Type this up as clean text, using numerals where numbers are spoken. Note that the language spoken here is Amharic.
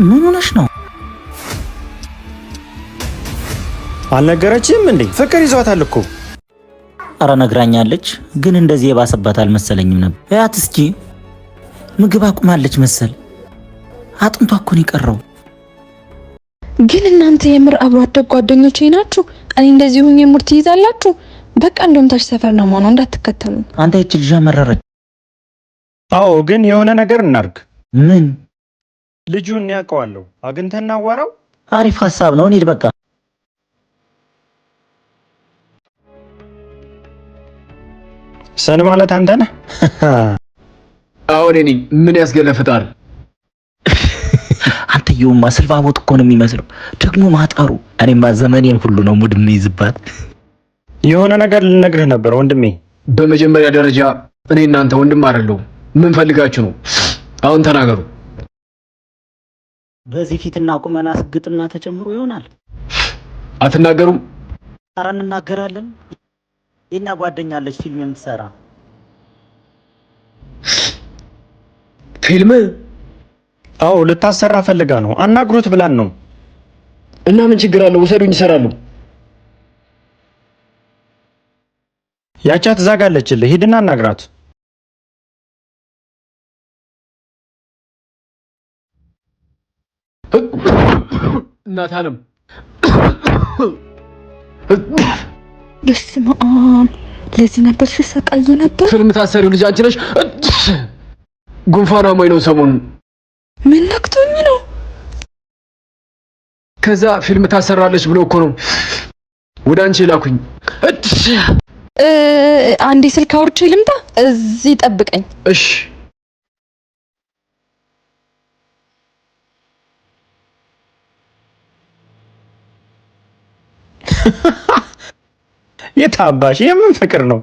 ምን ሆነሽ ነው? አልነገረችም እንዴ? ፍቅር ይዟታል እኮ። አረ ነግራኛለች፣ ግን እንደዚህ የባሰባት አልመሰለኝም ነበር። ያት እስኪ ምግብ አቁማለች መሰል። አጥንቷ እኮ ነው የቀረው። ግን እናንተ የምር አብሮ አደግ ጓደኞቼ ናችሁ። እኔ እንደዚህ ሆኜ ሙር ትይዛላችሁ። በቃ እንደውም ታች ሰፈር ነው ማለት እንዳትከተሉ። አንተ እቺ ልጅ መረረች። አዎ፣ ግን የሆነ ነገር እናርግ። ምን? ልጁን ያውቀዋለሁ። አግኝተን እናዋራው። አሪፍ ሐሳብ ነው። እንሂድ በቃ። ሰን ማለት አንተ ነህ? አዎ እኔ ነኝ። ምን ያስገለፍጣል? አንተየውማ ስልባቦት እኮ ነው የሚመስለው። ደግሞ ማጠሩ። እኔማ ዘመኔን ሁሉ ነው ሙድ የምይዝባት። የሆነ ነገር ልነግርህ ነበር ወንድሜ። በመጀመሪያ ደረጃ እኔ እናንተ ወንድም አይደለሁ። ምን ፈልጋችሁ ነው? አሁን ተናገሩ። በዚህ ፊትና ቁመና ስግጥና ተጨምሮ ይሆናል። አትናገሩም? ኧረ እንናገራለን። የኛ ጓደኛለች ፊልም የምትሰራ። ፊልም? አዎ ልታሰራ ፈልጋ ነው። አናግሩት ብላን ነው። እና ምን ችግር አለው? ውሰዱኝ፣ እሰራለሁ። ያቻት ዛጋለችልህ። ሂድና አናግራት። እናታንም በስመ አብ። ለዚህ ነበር ሲሰቃይ ነበር። ፊልም ታሰሪው ልጅ አንቺ ነሽ። ጉንፋን አሞኝ ነው ሰሞኑን። ምን ነክቶኝ ነው? ከዛ ፊልም ታሰራለች ብሎ እኮ ነው ወደ አንቺ ላኩኝ። አንዴ ስልክ አውርቼ ልምጣ። እዚህ ጠብቀኝ። እሺ። የታባሽ የምን ፍቅር ነው?